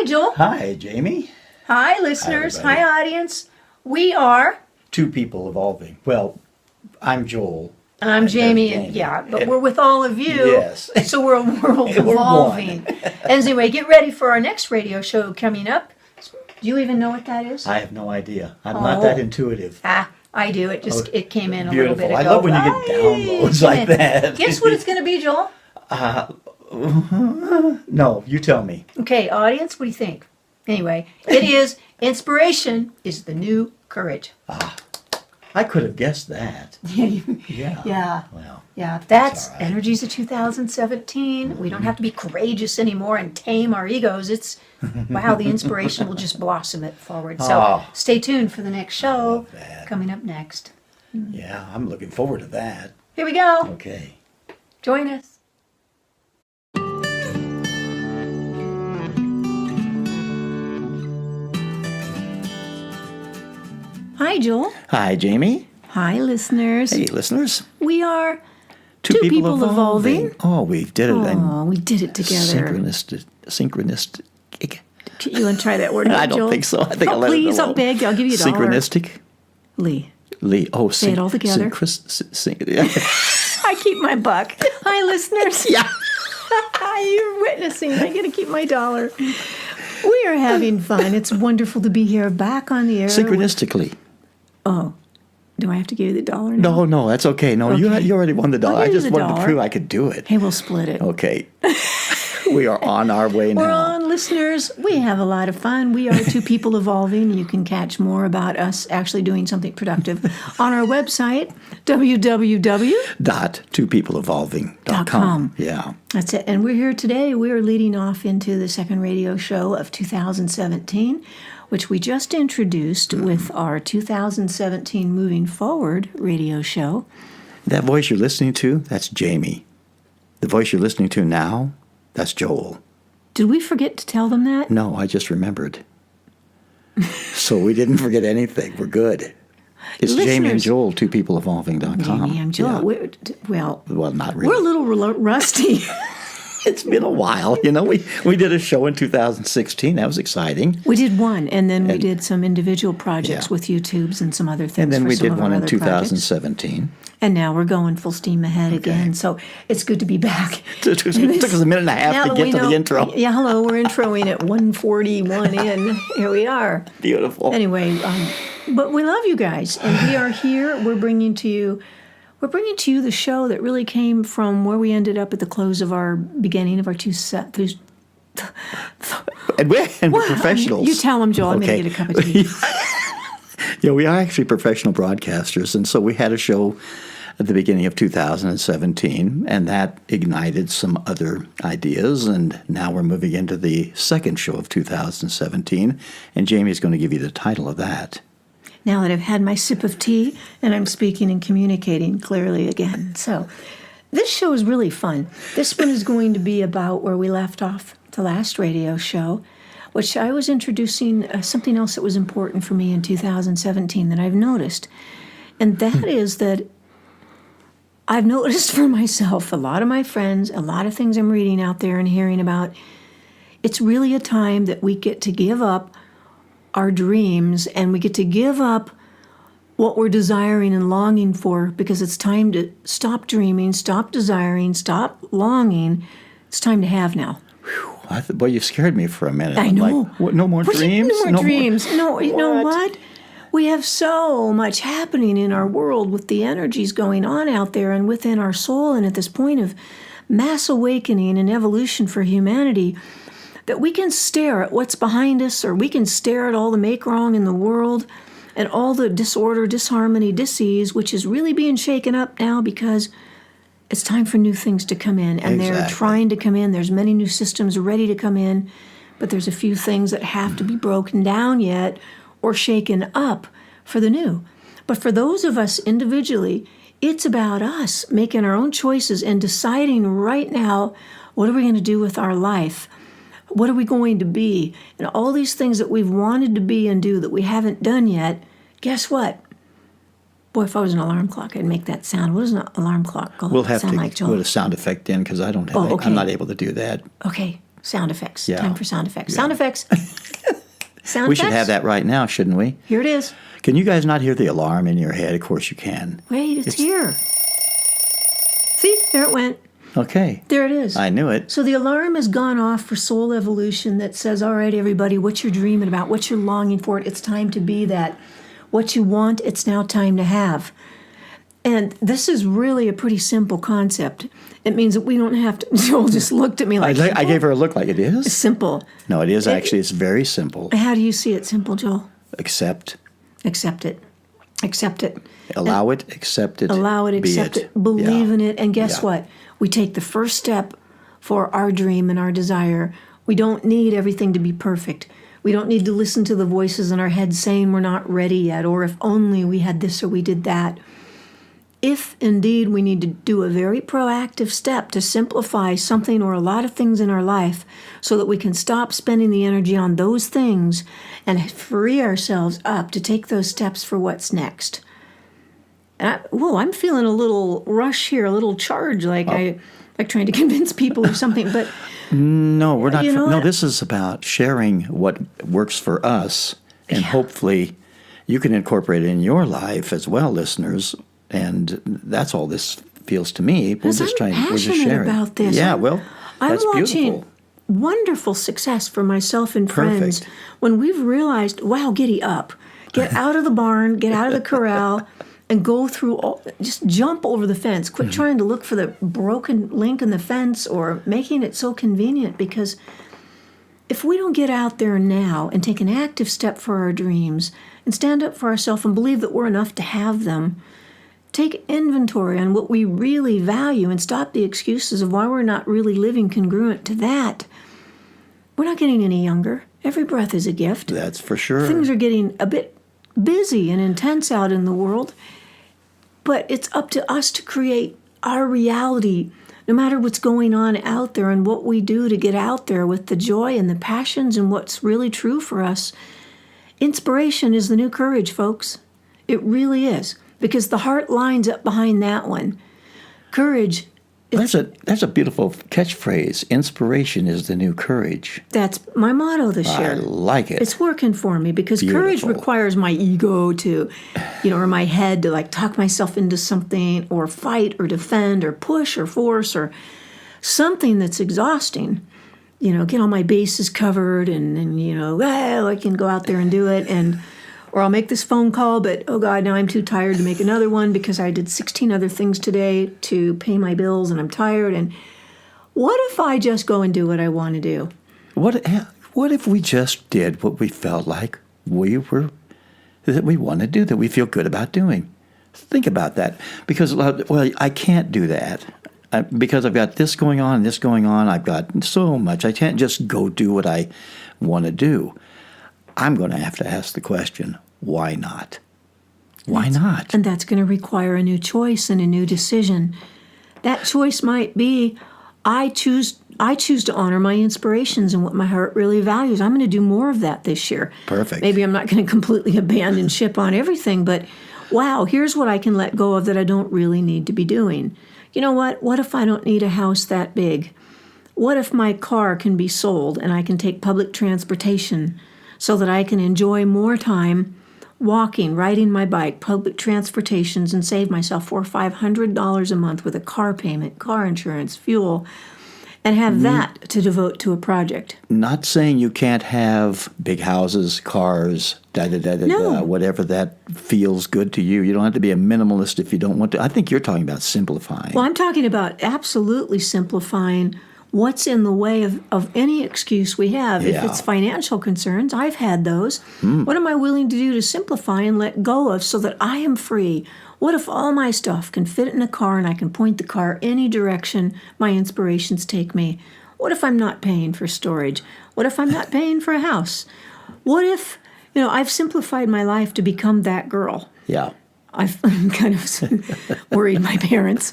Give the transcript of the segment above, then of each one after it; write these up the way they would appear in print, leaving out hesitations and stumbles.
Joel. Hi, Jamie. Hi, listeners. Hi, Hi, audience. We are... Two people evolving. Well, I'm Joel. And I'm Jami, and but we're with all of you. Yes. So we're a world evolving. Anyway, get ready for our next radio show coming up. Do you even know what that is? I have no idea. I'm not that intuitive. I do. It came in a little bit Beautiful. ago. I love when you get downloads like that. Guess what it's going to be, Joel? No, you tell me. Okay, audience, what do you think? Anyway, it is inspiration is the new courage. I could have guessed that. Yeah. Well, That's all right. Energies of 2017. We don't have to be courageous anymore and tame our egos. It's, wow, the inspiration will just blossom it forward. So stay tuned for the next show coming up next. Yeah, I'm looking forward to that. Here we go. Okay. Join us. Hi, Joel. Hi, Jamie. Hi, listeners. Hey, listeners. We are Two people evolving. Oh, we did it. Oh, we did it together. Synchronistic. You want to try that word? I don't Joel? think so. I think I'll let please, it alone. I'll beg. I'll give you $1. Synchronistic. Lee. Oh, Say it all together. I keep my buck. Hi, listeners. Yeah. You're witnessing. I get to keep my $1. We are having fun. It's wonderful to be here, back on the air. Synchronistically. Oh, do I have to give you the $1 now? No, that's okay. No, Okay. you already won the $1. I give you just the wanted to $1. prove I could do it. Hey, we'll split it. Okay. We are on our way now. We're on, listeners. We have a lot of fun. We are Two People Evolving. You can catch more about us actually doing something productive on our website, twopeopleevolving.com. Yeah. That's it. And we're here today. We are leading off into the second radio show of 2017, which we just introduced with our 2017 Moving Forward radio show. That voice you're listening to, that's Jamie. The voice you're listening to now, that's Joel. Did we forget to tell them that? No, I just remembered. So we didn't forget anything. We're good. It's Jami and Joel, twopeopleevolving.com. Jami and Joel. Yeah. Well, Not really. we're a little rusty. It's been a while. You know, we did a show in 2016. That was exciting. We did one, and then we did some individual projects with YouTubes and some other things. And then for we some did of our one in other 2017. And now we're going full steam ahead again. So it's good to be back. It took us a minute and a half to get to the intro. Yeah, hello. We're introing at 1:41 in. Here we are. Beautiful. Anyway, but we love you guys, and we are here. We're bringing to you the show that really came from where we ended up at the close of our beginning of our And we're professionals. You tell them, Joel. I'm going to get a cup of tea. Yeah, we are actually professional broadcasters, and so we had a show at the beginning of 2017, and that ignited some other ideas, and now we're moving into the second show of 2017, and Jamie's going to give you the title of that. Now that I've had my sip of tea and I'm speaking and communicating clearly again. So this show is really fun. This one is going to be about where we left off the last radio show, which I was introducing something else that was important for me in 2017 that I've noticed. And that is that I've noticed for myself, a lot of my friends, a lot of things I'm reading out there and hearing about, it's really a time that we get to give up our dreams, and we get to give up what we're desiring and longing for, because it's time to stop dreaming, stop desiring, stop longing. It's time to have now. Whew, boy, you scared me for a minute. I know. Like, what, no more dreams? No more dreams. No, you know what? We have so much happening in our world with the energies going on out there and within our soul, and at this point of mass awakening and evolution for humanity, that we can stare at what's behind us, or we can stare at all the make wrong in the world and all the disorder, disharmony, disease, which is really being shaken up now because it's time for new things to come in. And they're trying to come in. There's many new systems ready to come in, but there's a few things that have to be broken down yet or shaken up for the new. But for those of us individually, it's about us making our own choices and deciding right now, what are we going to do with our life? What are we going to be? And all these things that we've wanted to be and do that we haven't done yet, guess what? Boy, if I was an alarm clock, I'd make that sound. What does an alarm clock We'll have sound to like, Joel? put a sound effect in because I don't have. okay. I'm not able to do that. Okay. Sound effects. Yeah. Time for sound effects. Yeah. Sound effects. Sound We effects. should have that right now, shouldn't we? Here it is. Can you guys not hear the alarm in your head? Of course you can. Wait, it's here. See, there it went. Okay. There it is. I knew it. So the alarm has gone off for soul evolution that says, all right, everybody, what you're dreaming about, what you're longing for, it's time to be that. What you want, it's now time to have. And this is really a pretty simple concept. It means that we don't have to. Joel just looked at me like, I gave her a look like it is. simple. No, it is actually. It's very simple. How do you see it simple, Joel? Accept, Accept it. Accept it. allow it, accept it. Allow it, be accept it, believe Yeah. in it. And guess Yeah. what? We take the first step for our dream and our desire. We don't need everything to be perfect. We don't need to listen to the voices in our head saying we're not ready yet, or if only we had this or we did that. If indeed we need to do a very proactive step to simplify something or a lot of things in our life so that we can stop spending the energy on those things and free ourselves up to take those steps for what's next. I'm feeling a little rush here, a little charge, like like trying to convince people or something. But No, we're not. You know No, what? this is about sharing what works for us, and hopefully, you can incorporate it in your life as well, listeners. And that's all this feels to me. We're Because just I'm trying. We're just passionate sharing. about this. Yeah, I'm- well, I'm that's watching beautiful. wonderful success for myself and friends Perfect. when we've realized, wow, giddy up, get out of the barn, get out of the corral, and go through just jump over the fence. Quit trying to look for the broken link in the fence or making it so convenient, because if we don't get out there now and take an active step for our dreams and stand up for ourselves and believe that we're enough to have them, take inventory on what we really value and stop the excuses of why we're not really living congruent to that, we're not getting any younger. Every breath is a gift. That's for sure. Things are getting a bit busy and intense out in the world, but it's up to us to create our reality, no matter what's going on out there, and what we do to get out there with the joy and the passions and what's really true for us. Inspiration is the new courage, folks. It really is, because the heart lines up behind that one. Courage, That's a beautiful catchphrase. Inspiration is the new courage. that's my motto this I year. like it. It's working for me, because courage Beautiful. requires my ego to, or my head to like talk myself into something, or fight or defend or push or force or something that's exhausting. Get all my bases covered and I can go out there and do it, or I'll make this phone call, but oh God, now I'm too tired to make another one because I did 16 other things today to pay my bills and I'm tired. And what if I just go and do what I want to do? What if we just did what we felt like that we want to do, that we feel good about doing? Think about that. Because, well, I can't do that. Because I've got this going on, this going on. I've got so much. I can't just go do what I want to do. I'm going to have to ask the question, why not? Why not? And that's going to require a new choice and a new decision. That choice might be, I choose to honor my inspirations and what my heart really values. I'm going to do more of that this year. Perfect. Maybe I'm not going to completely abandon ship on everything, but wow, here's what I can let go of that I don't really need to be doing. You know what? What if I don't need a house that big? What if my car can be sold and I can take public transportation so that I can enjoy more time walking, riding my bike, public transportations, and save myself $400 or $500 a month with a car payment, car insurance, fuel, and have that to devote to a project? Not saying you can't have big houses, cars, No. whatever that feels good to you. You don't have to be a minimalist if you don't want to. I think you're talking about simplifying. Well, I'm talking about absolutely simplifying what's in the way of any excuse we have. If Yeah. it's financial concerns, I've had those. What am I willing to do to simplify and let go of so that I am free? What if all my stuff can fit in a car and I can point the car any direction my inspirations take me? What if I'm not paying for storage? What if I'm not paying for a house? What if, I've simplified my life to become that girl? Yeah. I've kind of worried my parents.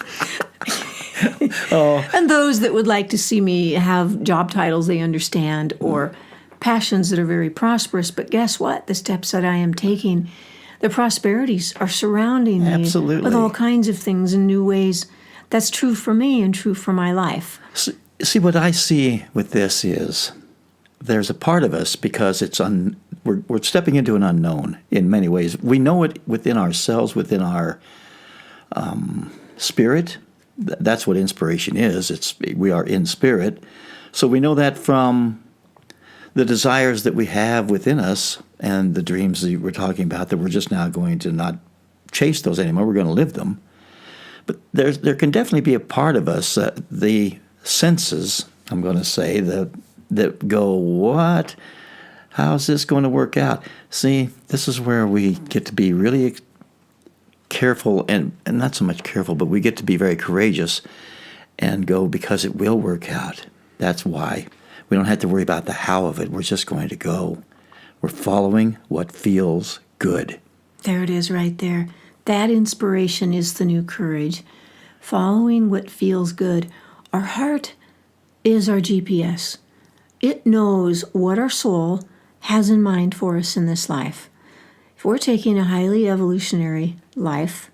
And those that would like to see me have job titles they understand or passions that are very prosperous. But guess what? The steps that I am taking, the prosperities are surrounding me Absolutely. with all kinds of things in new ways. That's true for me and true for my life. See, what I see with this is there's a part of us because we're stepping into an unknown in many ways. We know it within ourselves, within our spirit. That's what inspiration is. We are in spirit. So we know that from the desires that we have within us and the dreams that we're talking about, that we're just now going to not chase those anymore. We're going to live them. But there can definitely be a part of us, the senses, I'm going to say, that go, what? How's this going to work out? See, this is where we get to be really careful, and not so much careful, but we get to be very courageous and go, because it will work out. That's why. We don't have to worry about the how of it. We're just going to go. We're following what feels good. There it is right there. That inspiration is the new courage. Following what feels good. Our heart is our GPS. It knows what our soul has in mind for us in this life. If we're taking a highly evolutionary life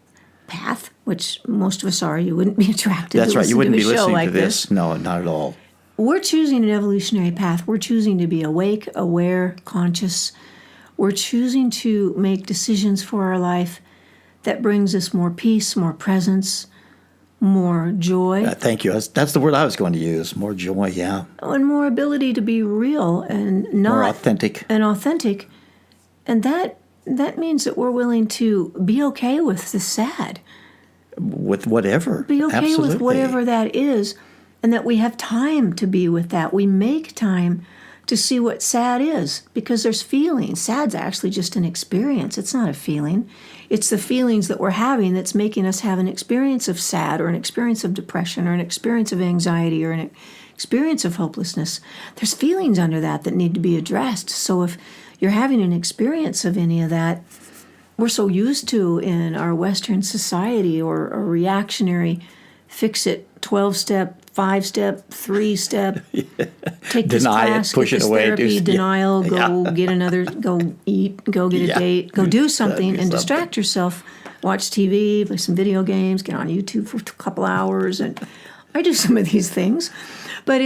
path, which most of us are, you wouldn't be attracted That's to right. listen You wouldn't to a be show listening like to this. No, not at all. We're choosing an evolutionary path. We're choosing to be awake, aware, conscious. We're choosing to make decisions for our life that brings us more peace, more presence, more joy. Thank you. That's the word I was going to use. More joy, yeah. And more ability to be real and not More authentic. And authentic. And that means that we're willing to be okay with the sad. With whatever. Be okay Absolutely. with whatever that is, and that we have time to be with that. We make time to see what sad is, because there's feelings. Sad's actually just an experience. It's not a feeling. It's the feelings that we're having that's making us have an experience of sad, or an experience of depression, or an experience of anxiety, or an experience of hopelessness. There's feelings under that need to be addressed. So if you're having an experience of any of that, we're so used to in our Western society, or a reactionary fix-it 12-step, 5-step, 3-step, take this Deny it, class, push get it this away, therapy, denial, go get another, go eat, go get a date, go do something and distract yourself, watch TV, play some video games, get on YouTube for a couple hours. And I do some of these things, but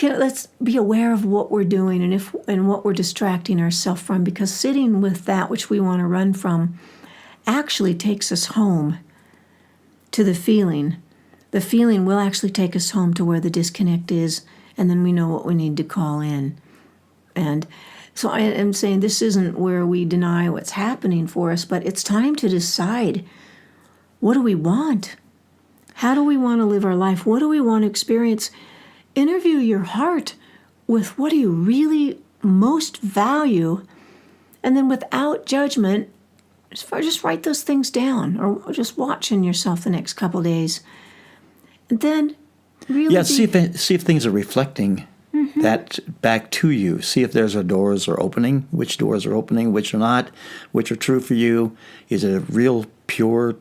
let's be aware of what we're doing and what we're distracting ourselves from, because sitting with that which we want to run from actually takes us home to the feeling. The feeling will actually take us home to where the disconnect is, and then we know what we need to call in. And so I am saying this isn't where we deny what's happening for us, but it's time to decide, what do we want? How do we want to live our life? What do we want to experience? Interview your heart with what do you really most value, and then without judgment, just write those things down, or just watching yourself the next couple days. And then really see if things are reflecting that back to you. See if there's doors are opening, which doors are opening, which are not, which are true for you. Is it a real pure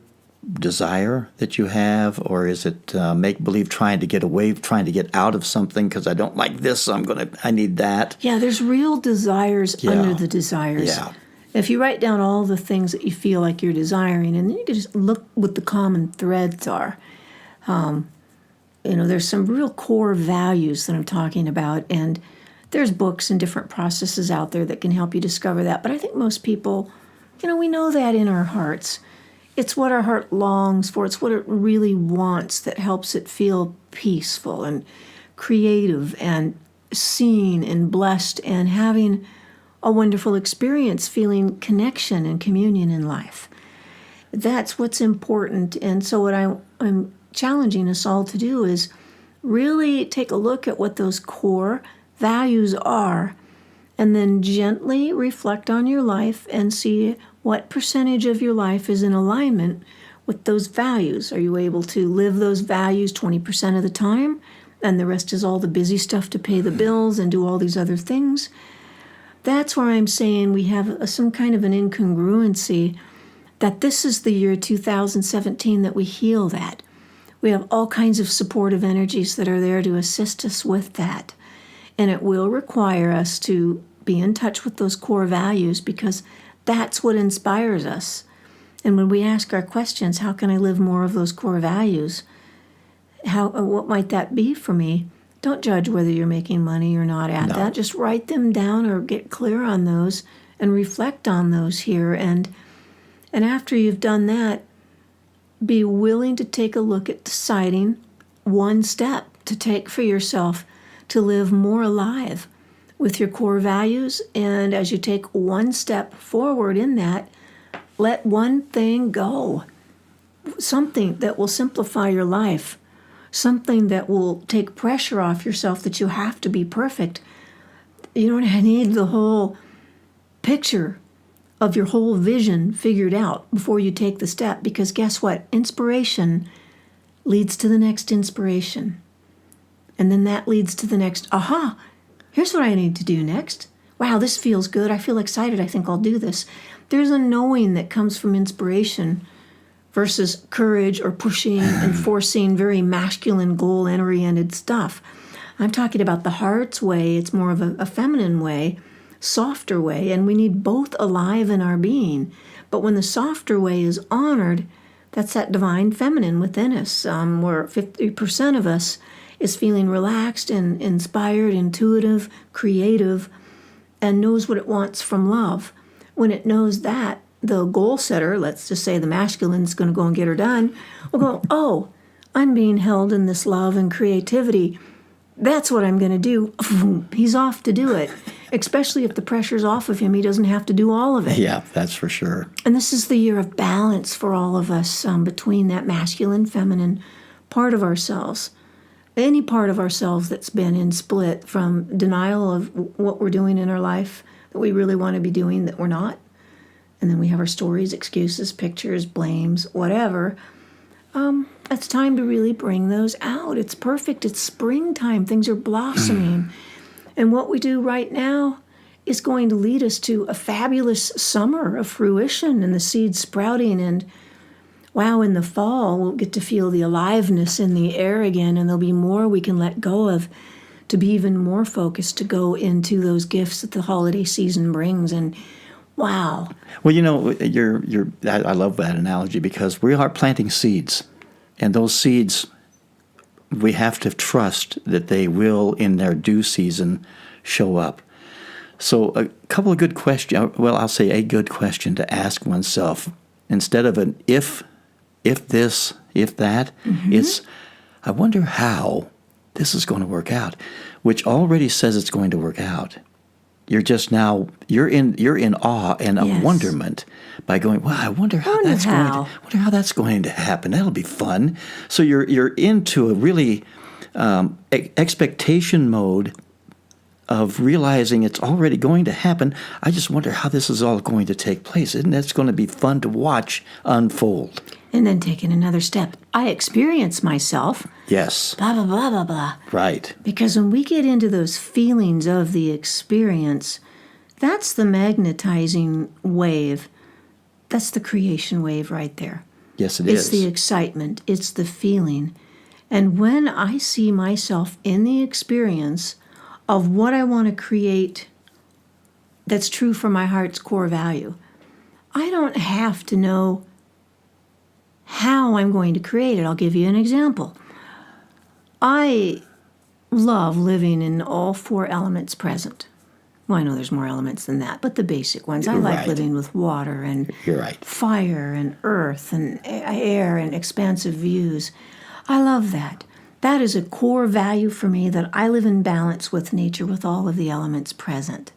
desire that you have, or is it make-believe, trying to get away, trying to get out of something because I don't like this, so I need that. Yeah, there's real desires under the desires. Yeah. If you write down all the things that you feel like you're desiring, and then you can just look what the common threads are. There's some real core values that I'm talking about, and there's books and different processes out there that can help you discover that. But I think most people, we know that in our hearts. It's what our heart longs for. It's what it really wants that helps it feel peaceful and creative and seen and blessed and having a wonderful experience, feeling connection and communion in life. That's what's important. And so what I'm challenging us all to do is really take a look at what those core values are, and then gently reflect on your life and see what percentage of your life is in alignment with those values. Are you able to live those values 20% of the time, and the rest is all the busy stuff to pay the bills and do all these other things? That's where I'm saying we have some kind of an incongruency, that this is the year 2017 that we heal that. We have all kinds of supportive energies that are there to assist us with that. And it will require us to be in touch with those core values, because that's what inspires us. And when we ask our questions, how can I live more of those core values? What might that be for me? Don't judge whether you're making money or not at that. Just write them down or get clear on those and reflect on those here. And after you've done that, be willing to take a look at deciding one step to take for yourself to live more alive with your core values. And as you take one step forward in that, let one thing go. Something that will simplify your life. Something that will take pressure off yourself that you have to be perfect. You don't need the whole picture of your whole vision figured out before you take the step, because guess what? Inspiration leads to the next inspiration. And then that leads to the next, aha, here's what I need to do next. Wow, this feels good. I feel excited. I think I'll do this. There's a knowing that comes from inspiration versus courage or pushing and forcing very masculine, goal-oriented stuff. I'm talking about the heart's way. It's more of a feminine way, softer way, and we need both alive in our being. But when the softer way is honored, that's that divine feminine within us, where 50% of us is feeling relaxed and inspired, intuitive, creative, and knows what it wants from love. When it knows that, the goal setter, let's just say the masculine is going to go and get her done, will go, oh, I'm being held in this love and creativity. That's what I'm going to do. He's off to do it, especially if the pressure's off of him. He doesn't have to do all of it. Yeah, that's for sure. And this is the year of balance for all of us, between that masculine, feminine part of ourselves. Any part of ourselves that's been in split from denial of what we're doing in our life that we really want to be doing that we're not. And then we have our stories, excuses, pictures, blames, whatever. It's time to really bring those out. It's perfect. It's springtime. Things are blossoming. And what we do right now is going to lead us to a fabulous summer of fruition and the seeds sprouting. And wow, in the fall, we'll get to feel the aliveness in the air again, and there'll be more we can let go of to be even more focused, to go into those gifts that the holiday season brings. And wow. Well, I love that analogy, because we are planting seeds, and those seeds, we have to trust that they will, in their due season, show up. So a couple of good questions, well, I'll say a good question to ask oneself, instead of an if this, if that, it's, I wonder how this is going to work out, which already says it's going to work out. You're just now, you're in awe and a wonderment by going, wow, I wonder how that's going to happen. That'll be fun. So you're into a really expectation mode of realizing it's already going to happen. I just wonder how this is all going to take place. Isn't that going to be fun to watch unfold? And then taking another step. I experience myself. Yes. Blah, blah, blah, blah, blah. Right. Because when we get into those feelings of the experience, that's the magnetizing wave. That's the creation wave right there. Yes, it is. It's the excitement. It's the feeling. And when I see myself in the experience of what I want to create that's true for my heart's core value, I don't have to know how I'm going to create it. I'll give you an example. I love living in all four elements present. Well, I know there's more elements than that, but the basic ones. I like living with water and fire and earth and air and expansive views. I love that. That is a core value for me, that I live in balance with nature, with all of the elements present.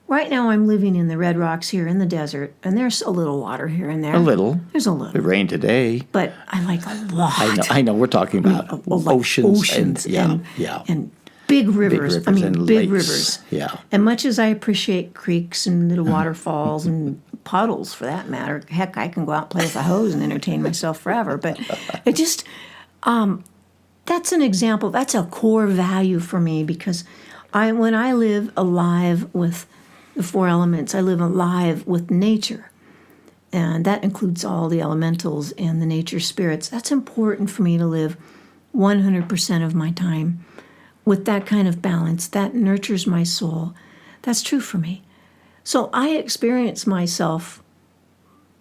Right now I'm living in the Red Rocks here in the desert, and there's a little water here and there. A little. There's a little. It rained today. But I like a lot. I know. We're talking about oceans and big rivers. Big lakes. Rivers. Yeah. And much as I appreciate creeks and little waterfalls and puddles, for that matter, heck, I can go out and play with a hose and entertain myself forever. But it just, that's an example. That's a core value for me, because when I live alive with the four elements, I live alive with nature. And that includes all the elementals and the nature spirits. That's important for me to live 100% of my time with that kind of balance. That nurtures my soul. That's true for me. So I experience myself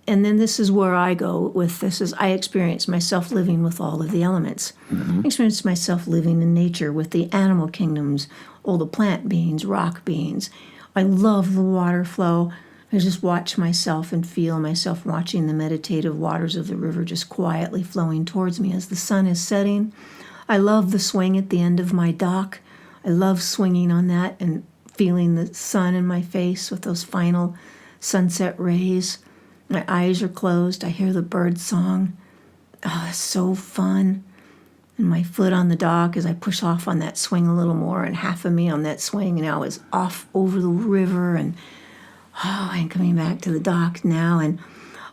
and then this is where I go with this, is I experience myself living with all of the elements. I experience myself living in nature with the animal kingdoms, all the plant beings, rock beings. I love the water flow. I just watch myself and feel myself watching the meditative waters of the river just quietly flowing towards me as the sun is setting. I love the swing at the end of my dock. I love swinging on that and feeling the sun in my face with those final sunset rays. My eyes are closed. I hear the bird song. Oh, it's so fun. And my foot on the dock as I push off on that swing a little more, and half of me on that swing now is off over the river, and I'm coming back to the dock now. And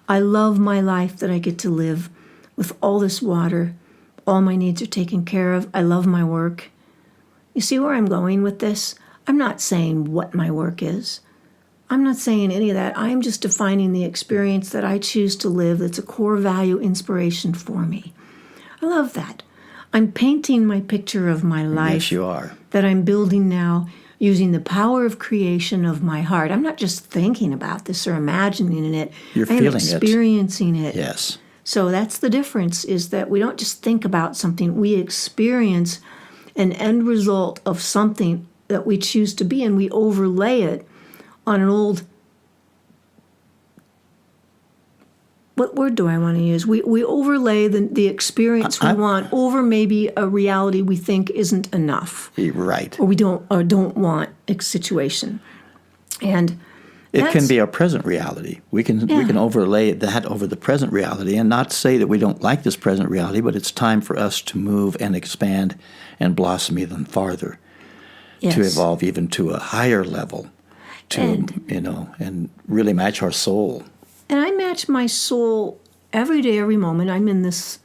I love my life that I get to live with all this water. All my needs are taken care of. I love my work. You see where I'm going with this? I'm not saying what my work is. I'm not saying any of that. I'm just defining the experience that I choose to live that's a core value inspiration for me. I love that. I'm painting my picture of my life. Yes, you are. That I'm building now using the power of creation of my heart. I'm not just thinking about this or imagining it. You're I am feeling it. experiencing it. Yes. So that's the difference, is that we don't just think about something. We experience an end result of something that we choose to be, and we overlay it on an old, what word do I want to use? We overlay the experience we want over maybe a reality we think isn't enough. Right. Or we don't want a situation. And it can be our present reality. We can overlay that over the present reality and not say that we don't like this present reality, but it's time for us to move and expand and blossom even farther, to evolve even to a higher level, and really match our soul. And I match my soul every day, every moment. I'm in this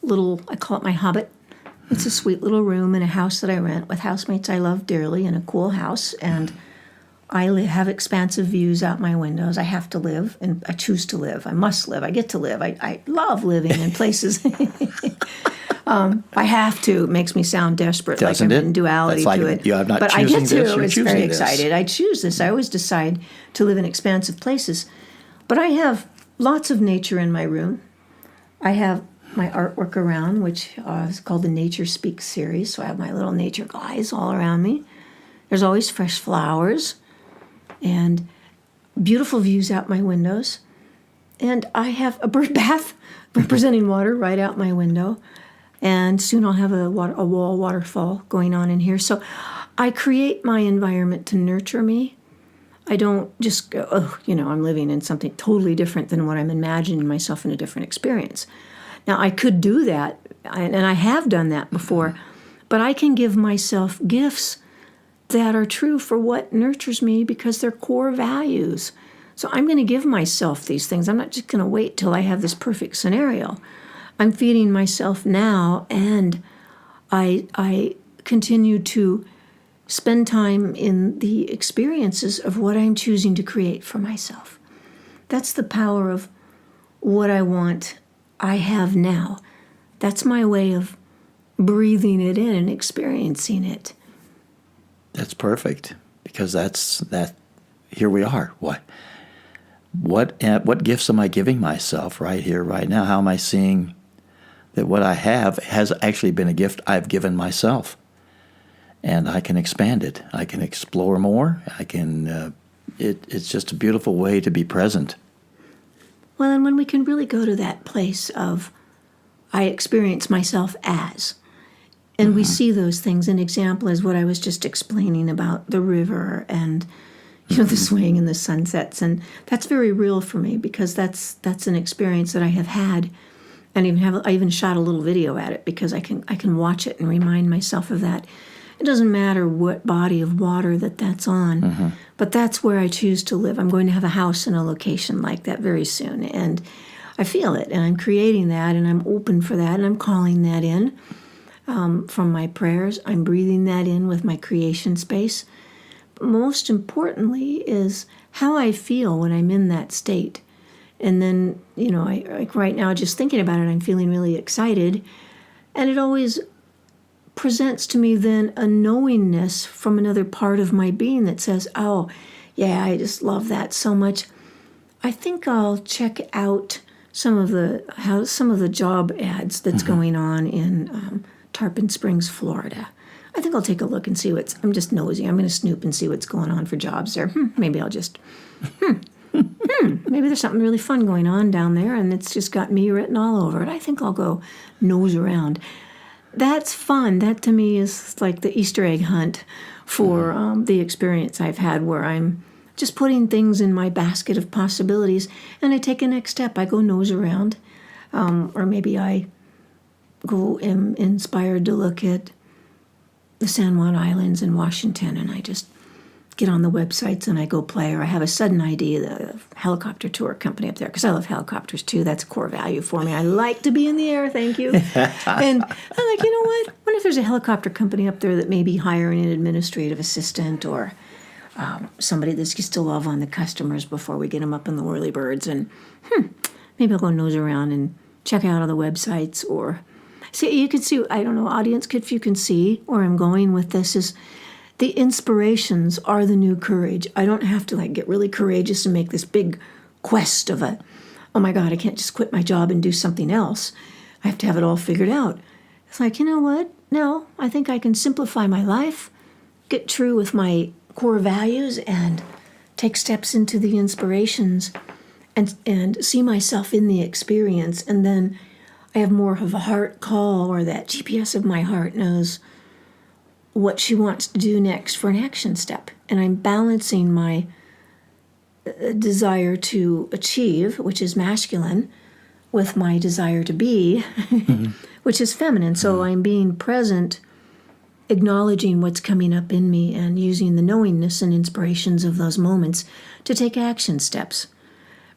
little, I call it my hobbit. It's a sweet little room in a house that I rent with housemates I love dearly, in a cool house. And I have expansive views out my windows. I have to live, and I choose to live. I must live. I get to live. I love living in places. I have to. It makes me sound desperate, Doesn't like it? I'm in duality That's like to it. you are not but I choosing get to. this, you're It's choosing very this. excited. I choose this. I always decide to live in expansive places. But I have lots of nature in my room. I have my artwork around, which is called the Nature Speaks series. So I have my little nature guys all around me. There's always fresh flowers and beautiful views out my windows. And I have a bird bath representing water right out my window. And soon I'll have a wall waterfall going on in here. So I create my environment to nurture me. I don't just go, I'm living in something totally different than what I'm imagining myself in a different experience. Now, I could do that, and I have done that before, but I can give myself gifts that are true for what nurtures me because they're core values. So I'm going to give myself these things. I'm not just going to wait till I have this perfect scenario. I'm feeding myself now, and I continue to spend time in the experiences of what I'm choosing to create for myself. That's the power of what I want, I have now. That's my way of breathing it in and experiencing it. That's perfect, because that. Here we are. What gifts am I giving myself right here, right now? How am I seeing that what I have has actually been a gift I've given myself? And I can expand it. I can explore more. I can. It's just a beautiful way to be present. Well, and when we can really go to that place of, I experience myself as, and we see those things. An example is what I was just explaining about the river and, the swing and the sunsets, and that's very real for me because that's an experience that I have had, and I even shot a little video at it because I can watch it and remind myself of that. It doesn't matter what body of water that's on, but that's where I choose to live. I'm going to have a house in a location like that very soon, and I feel it, and I'm creating that, and I'm open for that, and I'm calling that in from my prayers. I'm breathing that in with my creation space. But most importantly is how I feel when I'm in that state. And then, I like right now, just thinking about it, I'm feeling really excited, and it always presents to me then a knowingness from another part of my being that says, oh, yeah, I just love that so much. I think I'll check out some of the job ads that's going on in Tarpon Springs, Florida. I think I'll take a look and see I'm just nosy. I'm going to snoop and see what's going on for jobs there. Maybe I'll just, maybe there's something really fun going on down there and it's just got me written all over it. I think I'll go nose around. That's fun. That to me is like the Easter egg hunt for the experience I've had where I'm just putting things in my basket of possibilities and I take a next step. I go nose around. Or maybe I am inspired to look at the San Juan Islands in Washington, and I just get on the websites and I go play, or I have a sudden idea, the helicopter tour company up there, because I love helicopters too. That's a core value for me. I like to be in the air, thank you. And I'm like, you know what? What if there's a helicopter company up there that may be hiring an administrative assistant or somebody that's just to love on the customers before we get them up in the whirlybirds, and maybe I'll go nose around and check out all the websites, or see, you can see, I don't know, audience, if you can see where I'm going with this is the inspirations are the new courage. I don't have to get really courageous and make this big quest of oh my God, I can't just quit my job and do something else. I have to have it all figured out. It's like, you know what? No, I think I can simplify my life, get true with my core values, and take steps into the inspirations and see myself in the experience. And then I have more of a heart call, or that GPS of my heart knows what she wants to do next for an action step. And I'm balancing my desire to achieve, which is masculine, with my desire to be, which is feminine. So I'm being present, acknowledging what's coming up in me, and using the knowingness and inspirations of those moments to take action steps,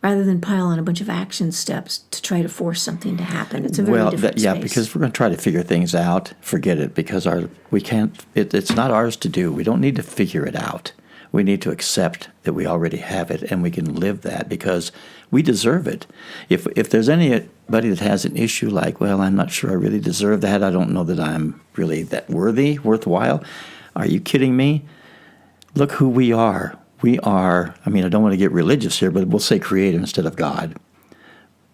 rather than pile on a bunch of action steps to try to force something to happen. It's a very different space. Because we're going to try to figure things out. Forget it, because we can't. It's not ours to do. We don't need to figure it out. We need to accept that we already have it, and we can live that because we deserve it. If there's anybody that has an issue like, well, I'm not sure I really deserve that, I don't know that I'm really that worthwhile, are you kidding me? Look who we are. We are, I don't want to get religious here, but we'll say creator instead of God.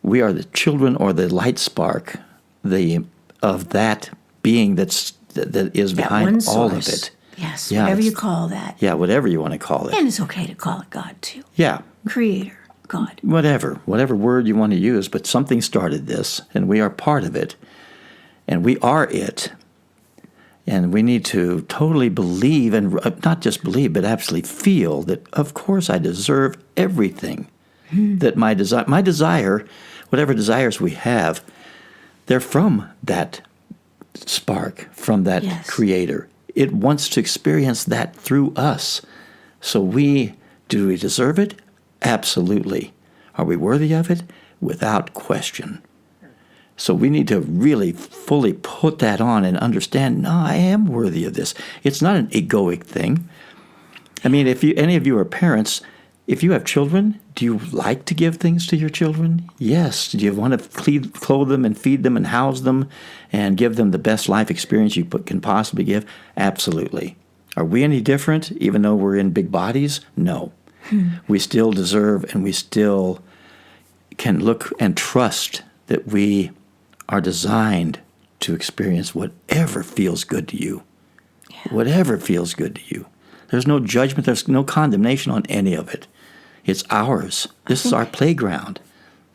We are the children, or the light spark of that being that is behind all of it. Yes, whatever you call that. Yeah, whatever you want to call it. And it's okay to call it God too. Yeah. Creator, God. Whatever word you want to use, but something started this, and we are part of it, and we are it. And we need to totally believe, and not just believe, but absolutely feel that, of course, I deserve everything. That my desire, whatever desires we have, they're from that spark, from that creator. It wants to experience that through us. So do we deserve it? Absolutely. Are we worthy of it? Without question. So we need to really fully put that on and understand, no, I am worthy of this. It's not an egoic thing. If any of you are parents, if you have children, do you like to give things to your children? Yes. Do you want to clothe them and feed them and house them and give them the best life experience you can possibly give? Absolutely. Are we any different, even though we're in big bodies? No. We still deserve, and we still can look and trust that we are designed to experience whatever feels good to you. Yeah. Whatever feels good to you. There's no judgment. There's no condemnation on any of it. It's ours. This is our playground.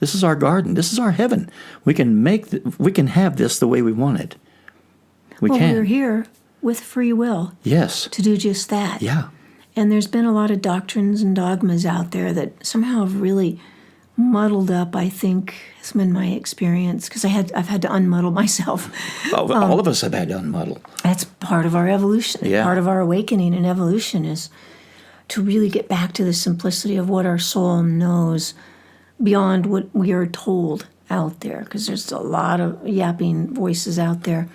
This is our garden. This is our heaven. We can have this the way we want it. We're here with free will. Yes. To do just that. Yeah. And there's been a lot of doctrines and dogmas out there that somehow have really muddled up, I think, has been my experience, because I've had to unmuddle myself. All of us have had to unmuddle. That's part of our evolution. Yeah. Part of our awakening and evolution is to really get back to the simplicity of what our soul knows beyond what we are told out there, because there's a lot of yapping voices out there.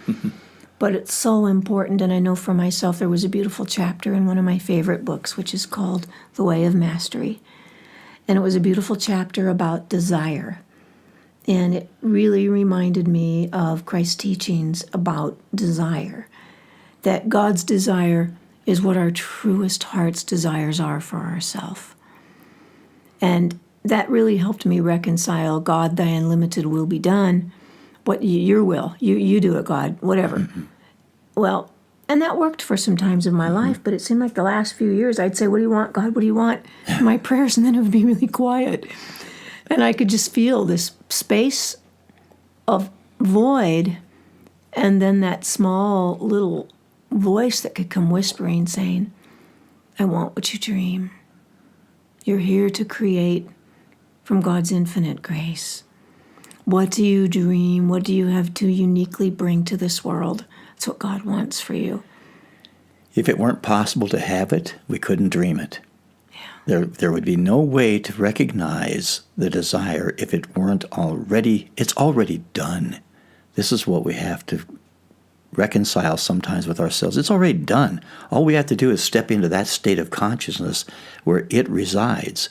But it's so important, and I know for myself there was a beautiful chapter in one of my favorite books, which is called The Way of Mastery. And it was a beautiful chapter about desire. And it really reminded me of Christ's teachings about desire. That God's desire is what our truest heart's desires are for ourselves. And that really helped me reconcile God, thy unlimited will be done. Your will, you do it, God, whatever. Mm-hmm. Well, and that worked for some times in my life, but it seemed like the last few years I'd say, what do you want, God, what do you want? My prayers, and then it would be really quiet. And I could just feel this space of void, and then that small little voice that could come whispering, saying, I want what you dream. You're here to create from God's infinite grace. What do you dream? What do you have to uniquely bring to this world? That's what God wants for you. If it weren't possible to have it, we couldn't dream it. Yeah. There would be no way to recognize the desire if it weren't already, it's already done. This is what we have to reconcile sometimes with ourselves. It's already done. All we have to do is step into that state of consciousness where it resides.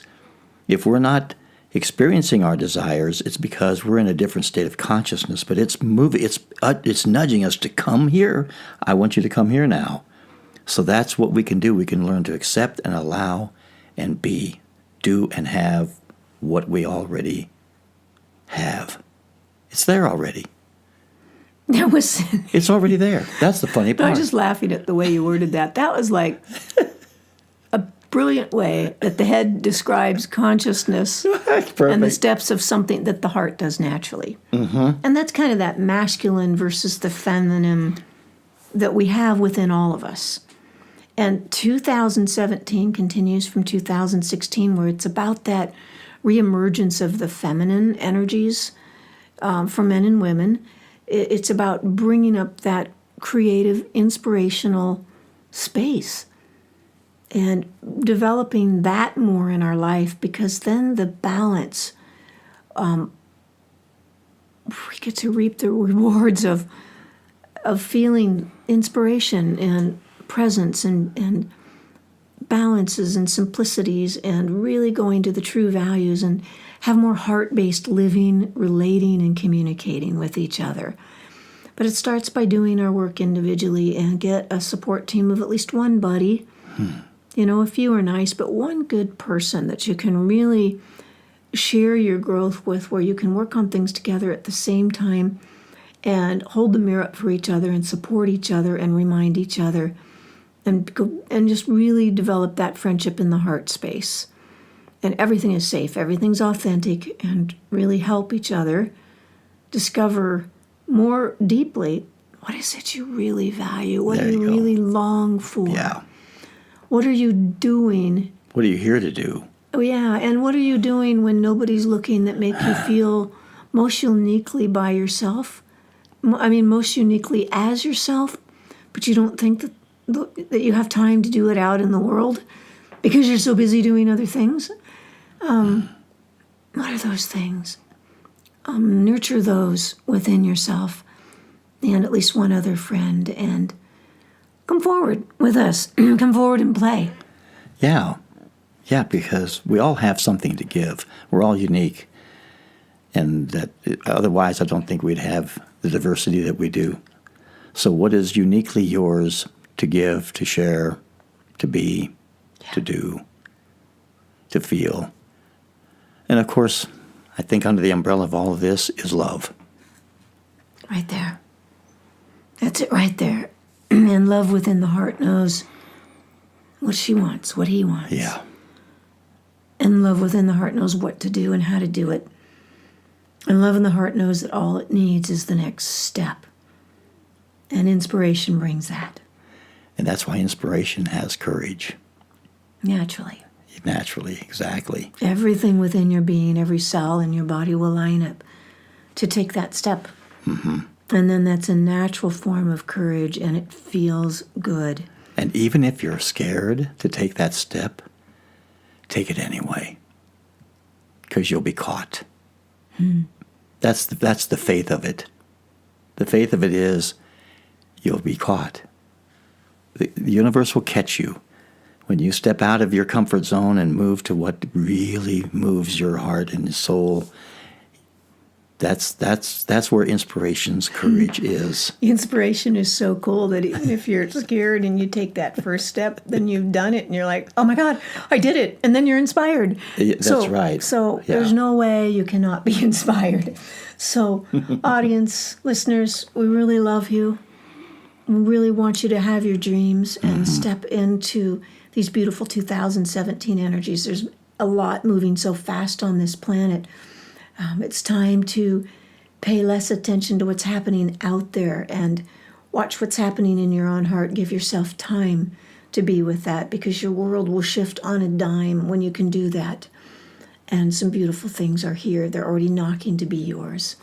If we're not experiencing our desires, it's because we're in a different state of consciousness, but it's moving, it's nudging us to come here. I want you to come here now. So that's what we can do. We can learn to accept and allow and be, do and have what we already have. It's there already. It's already there. That's the funny part. I was just laughing at the way you worded that. That was like a brilliant way that the head describes consciousness and the steps of something that the heart does naturally. Mm-hmm. And that's kind of that masculine versus the feminine that we have within all of us. And 2017 continues from 2016, where it's about that reemergence of the feminine energies for men and women. It's about bringing up that creative, inspirational space and developing that more in our life, because then the balance, we get to reap the rewards of feeling inspiration and presence and balances and simplicities, and really going to the true values and have more heart-based living, relating, and communicating with each other. But it starts by doing our work individually and get a support team of at least one buddy. A few are nice, but one good person that you can really share your growth with, where you can work on things together at the same time and hold the mirror up for each other and support each other and remind each other and just really develop that friendship in the heart space. And everything is safe, everything's authentic, and really help each other discover more deeply, what is it you really value? What do you really long for? Yeah. What are you doing? What are you here to do? Oh, yeah, and what are you doing when nobody's looking that make you feel most uniquely by yourself? I mean, most uniquely as yourself, but you don't think that you have time to do it out in the world because you're so busy doing other things? What are those things? Nurture those within yourself and at least one other friend, and come forward with us. Come forward and play. Yeah, because we all have something to give. We're all unique. And that otherwise I don't think we'd have the diversity that we do. So what is uniquely yours to give, to share, to be, to do, to feel? And of course, I think under the umbrella of all of this is love. Right there. That's it right there. And love within the heart knows what she wants, what he wants. Yeah. And love within the heart knows what to do and how to do it. And love in the heart knows that all it needs is the next step. And inspiration brings that. And that's why inspiration has courage. Naturally, exactly. Everything within your being, every cell in your body will line up to take that step. Mm-hmm. And then that's a natural form of courage, and it feels good. And even if you're scared to take that step, take it anyway, because you'll be caught. That's the faith of it. The faith of it is you'll be caught. The universe will catch you. When you step out of your comfort zone and move to what really moves your heart and soul, that's where inspiration's courage is. Inspiration is so cool that even if you're scared and you take that first step, then you've done it and you're like, oh my God, I did it. And then you're inspired. That's right. So Yeah. there's no way you cannot be inspired. So audience, listeners, we really love you. We really want you to have your dreams and step into these beautiful 2017 energies. There's a lot moving so fast on this planet. It's time to pay less attention to what's happening out there and watch what's happening in your own heart. Give yourself time to be with that, because your world will shift on a dime when you can do that. And some beautiful things are here. They're already knocking to be yours.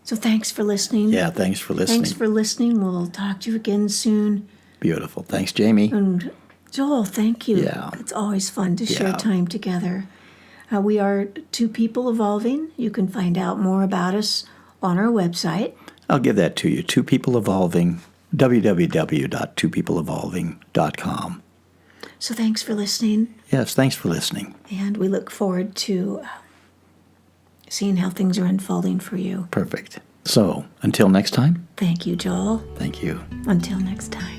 So thanks for listening. Yeah, thanks for listening. Thanks for listening. We'll talk to you again soon. Beautiful. Thanks, Jami. And Joel, thank you. Yeah. It's always fun to share Yeah. time together. We are Two People Evolving. You can find out more about us on our website. I'll give that to you. Two People Evolving, www.twopeopleevolving.com. So thanks for listening. Yes, thanks for listening. And we look forward to seeing how things are unfolding for you. Perfect. So, until next time, Thank you, Joel. thank you. Until next time.